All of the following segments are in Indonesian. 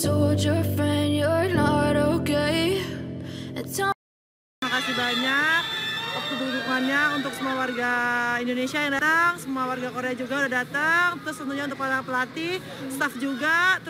told your friend you're not okay. Terima kasih banyak untuk dukungannya untuk semua warga Indonesia yang datang, semua warga Korea juga udah datang, terus tentunya untuk para pelatih, staff juga.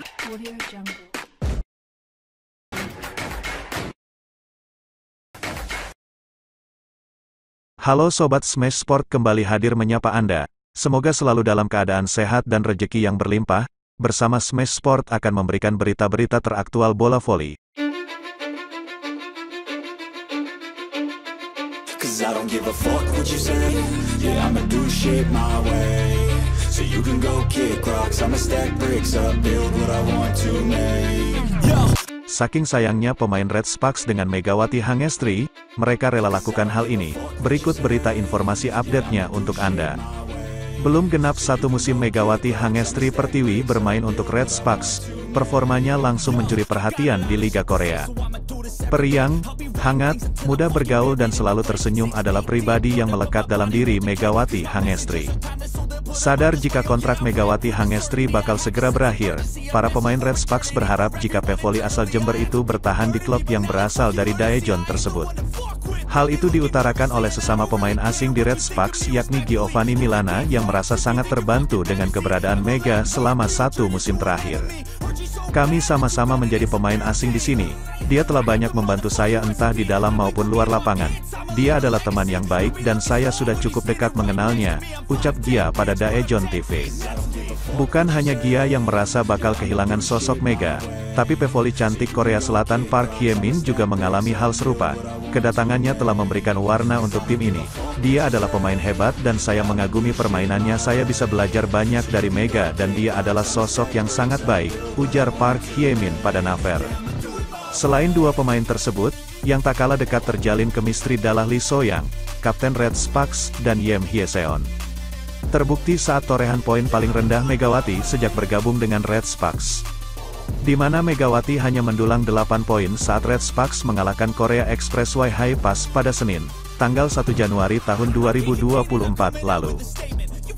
Halo Sobat Smash Sport, kembali hadir menyapa Anda. Semoga selalu dalam keadaan sehat dan rezeki yang berlimpah. Bersama Smash Sport akan memberikan berita-berita teraktual bola voli. I don't give a fuck what you say. Yeah, I'ma do shit my way. So you can go kick rocks, I'ma stack bricks up, build what I want to make. Yo. Saking sayangnya pemain Red Sparks dengan Megawati Hangestri, mereka rela lakukan hal ini. Berikut berita informasi update-nya untuk Anda. Belum genap satu musim Megawati Hangestri Pertiwi bermain untuk Red Sparks, performanya langsung mencuri perhatian di Liga Korea. Periang, hangat, mudah bergaul dan selalu tersenyum adalah pribadi yang melekat dalam diri Megawati Hangestri. Sadar jika kontrak Megawati Hangestri bakal segera berakhir, para pemain Red Sparks berharap jika pevoli asal Jember itu bertahan di klub yang berasal dari Daejeon tersebut. Hal itu diutarakan oleh sesama pemain asing di Red Sparks yakni Giovanni Milana yang merasa sangat terbantu dengan keberadaan Mega selama satu musim terakhir. Kami sama-sama menjadi pemain asing di sini. Dia telah banyak membantu saya entah di dalam maupun luar lapangan. Dia adalah teman yang baik dan saya sudah cukup dekat mengenalnya, ucap Gia pada Daejeon TV. Bukan hanya Gia yang merasa bakal kehilangan sosok Mega, tapi pevoli cantik Korea Selatan Park Hye-min juga mengalami hal serupa. Kedatangannya telah memberikan warna untuk tim ini. Dia adalah pemain hebat dan saya mengagumi permainannya. Saya bisa belajar banyak dari Mega dan dia adalah sosok yang sangat baik, ujar Park Hye-min pada Naver. Selain dua pemain tersebut, yang tak kalah dekat terjalin chemistry adalah Lee So-young, Kapten Red Sparks, dan Yem Hye-seon. Terbukti saat torehan poin paling rendah Megawati sejak bergabung dengan Red Sparks, di mana Megawati hanya mendulang 8 poin saat Red Sparks mengalahkan Korea Expressway High Pass pada Senin, tanggal 1 Januari tahun 2024 lalu.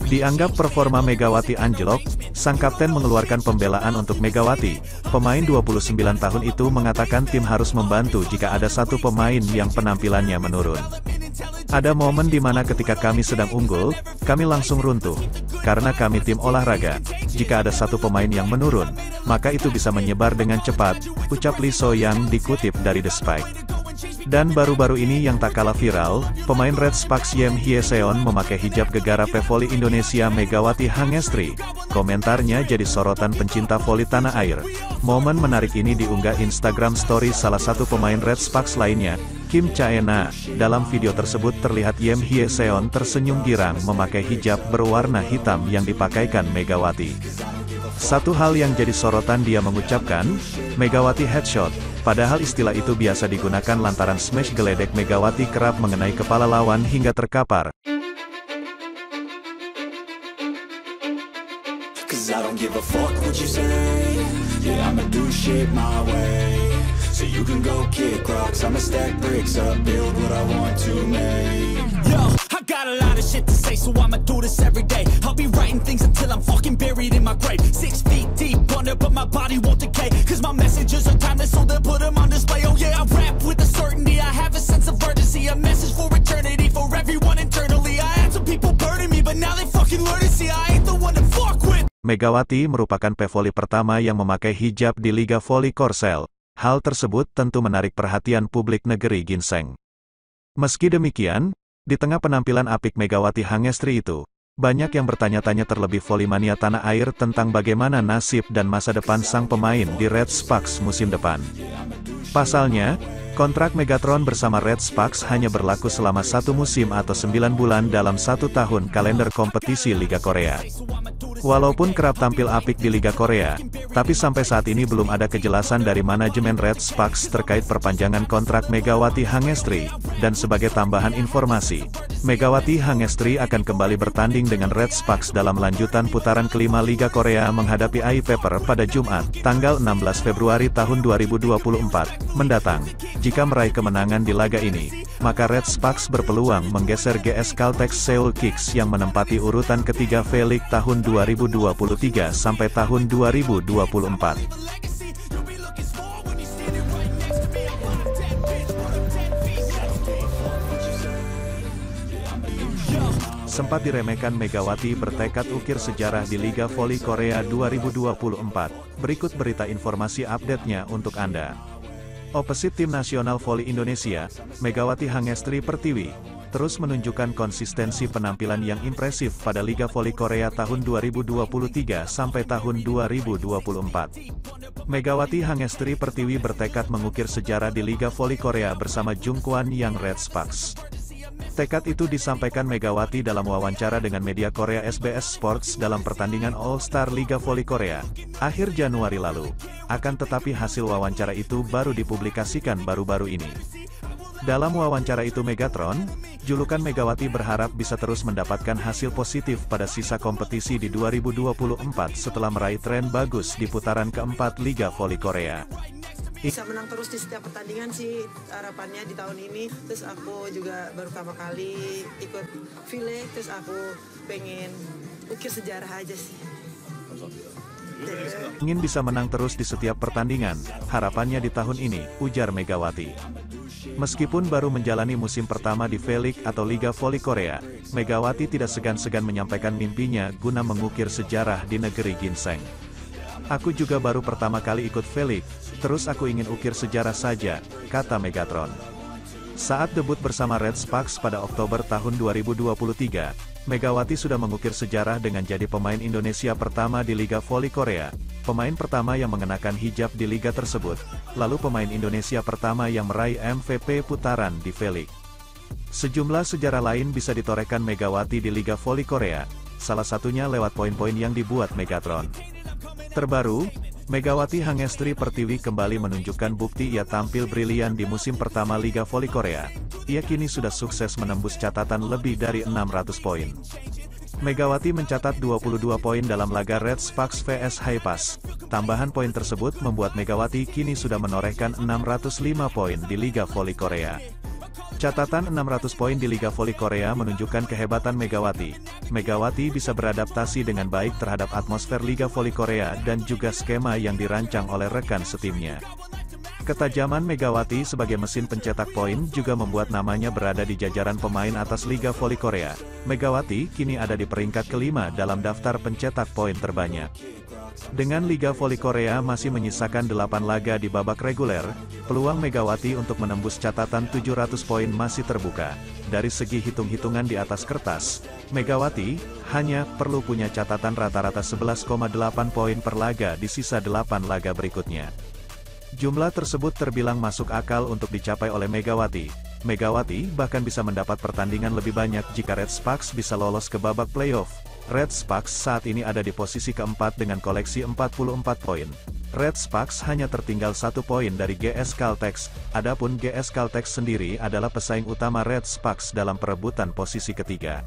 Dianggap performa Megawati anjlok, sang kapten mengeluarkan pembelaan untuk Megawati. Pemain 29 tahun itu mengatakan tim harus membantu jika ada satu pemain yang penampilannya menurun. Ada momen di mana ketika kami sedang unggul, kami langsung runtuh. Karena kami tim olahraga, jika ada satu pemain yang menurun, maka itu bisa menyebar dengan cepat, ucap Lee So-young dikutip dari The Spike. Dan baru-baru ini yang tak kalah viral, pemain Red Sparks Yem Hye-seon memakai hijab gegara pevoli Indonesia Megawati Hangestri. Komentarnya jadi sorotan pencinta voli tanah air. Momen menarik ini diunggah Instagram Story salah satu pemain Red Sparks lainnya, Kim Chae-na. Dalam video tersebut terlihat Yem Hye-seon tersenyum girang memakai hijab berwarna hitam yang dipakaikan Megawati. Satu hal yang jadi sorotan, dia mengucapkan, Megawati headshot. Padahal istilah itu biasa digunakan lantaran smash geledek Megawati kerap mengenai kepala lawan hingga terkapar. Cause I don't give a fuck what you say. Yeah, I'ma do shit my way. So you can go kick rocks, I'ma stack bricks up, build what I want to make. Yo, I got a lot of shit to say, so I'ma do this every day. I'll be writing things until I'm fucking buried in my grave. 6 feet deep under, but my body won't decay. Cause my messages are timeless, so they'll put them on display. Oh yeah, I rap with a certainty, I have a sense of urgency. A message for eternity, for everyone internally. I had some people burning me, but now they fucking learn to see I ain't the one to fuck with. Megawati merupakan pevoli pertama yang memakai hijab di Liga Voli Korsel. Hal tersebut tentu menarik perhatian publik negeri ginseng. Meski demikian, di tengah penampilan apik Megawati Hangestri itu, banyak yang bertanya-tanya terlebih volimania tanah air tentang bagaimana nasib dan masa depan sang pemain di Red Sparks musim depan. Pasalnya, kontrak Megatron bersama Red Sparks hanya berlaku selama 1 musim atau 9 bulan dalam 1 tahun kalender kompetisi Liga Korea. Walaupun kerap tampil apik di Liga Korea, tapi sampai saat ini belum ada kejelasan dari manajemen Red Sparks terkait perpanjangan kontrak Megawati Hangestri. Dan sebagai tambahan informasi, Megawati Hangestri akan kembali bertanding dengan Red Sparks dalam lanjutan putaran kelima Liga Korea menghadapi AI Pepper pada Jumat, tanggal 16 Februari tahun 2024 mendatang. Jika meraih kemenangan di laga ini, maka Red Sparks berpeluang menggeser GS Caltex Seoul Kicks yang menempati urutan ketiga V-League tahun 2023 sampai tahun 2024. Sempat diremehkan, Megawati bertekad ukir sejarah di Liga Voli Korea 2024. Berikut berita informasi update-nya untuk Anda. Opposite Tim Nasional Voli Indonesia, Megawati Hangestri Pertiwi, terus menunjukkan konsistensi penampilan yang impresif pada Liga Voli Korea tahun 2023 sampai tahun 2024. Megawati Hangestri Pertiwi bertekad mengukir sejarah di Liga Voli Korea bersama Jungkwan Yang Red Sparks. Tekad itu disampaikan Megawati dalam wawancara dengan media Korea SBS Sports dalam pertandingan All-Star Liga Voli Korea, akhir Januari lalu. Akan tetapi hasil wawancara itu baru dipublikasikan baru-baru ini. Dalam wawancara itu Megatron, julukan Megawati berharap bisa terus mendapatkan hasil positif pada sisa kompetisi di 2024 setelah meraih tren bagus di putaran keempat Liga Voli Korea. Bisa menang terus di setiap pertandingan sih harapannya di tahun ini. Terus aku juga baru pertama kali ikut Vile, terus aku pengen ukir sejarah aja sih. Ingin bisa menang terus di setiap pertandingan, harapannya di tahun ini, ujar Megawati. Meskipun baru menjalani musim pertama di V-League atau Liga Voli Korea, Megawati tidak segan-segan menyampaikan mimpinya guna mengukir sejarah di negeri ginseng. Aku juga baru pertama kali ikut V-League, terus aku ingin ukir sejarah saja, kata Megatron. Saat debut bersama Red Sparks pada Oktober tahun 2023, Megawati sudah mengukir sejarah dengan jadi pemain Indonesia pertama di Liga Voli Korea, pemain pertama yang mengenakan hijab di liga tersebut, lalu pemain Indonesia pertama yang meraih MVP putaran di V-League. Sejumlah sejarah lain bisa ditorehkan Megawati di Liga Voli Korea, salah satunya lewat poin-poin yang dibuat Megatron. Terbaru, Megawati Hangestri Pertiwi kembali menunjukkan bukti ia tampil brilian di musim pertama Liga Voli Korea. Ia kini sudah sukses menembus catatan lebih dari 600 poin. Megawati mencatat 22 poin dalam laga Red Sparks vs Haipas. Tambahan poin tersebut membuat Megawati kini sudah menorehkan 605 poin di Liga Voli Korea. Catatan 600 poin di Liga Voli Korea menunjukkan kehebatan Megawati. Megawati bisa beradaptasi dengan baik terhadap atmosfer Liga Voli Korea dan juga skema yang dirancang oleh rekan setimnya. Ketajaman Megawati sebagai mesin pencetak poin juga membuat namanya berada di jajaran pemain atas Liga Voli Korea. Megawati kini ada di peringkat kelima dalam daftar pencetak poin terbanyak. Dengan Liga Voli Korea masih menyisakan 8 laga di babak reguler, peluang Megawati untuk menembus catatan 700 poin masih terbuka. Dari segi hitung-hitungan di atas kertas, Megawati hanya perlu punya catatan rata-rata 11,8 poin per laga di sisa 8 laga berikutnya. Jumlah tersebut terbilang masuk akal untuk dicapai oleh Megawati. Megawati bahkan bisa mendapat pertandingan lebih banyak jika Red Sparks bisa lolos ke babak playoff. Red Sparks saat ini ada di posisi keempat dengan koleksi 44 poin. Red Sparks hanya tertinggal 1 poin dari GS Caltex, adapun GS Caltex sendiri adalah pesaing utama Red Sparks dalam perebutan posisi ketiga.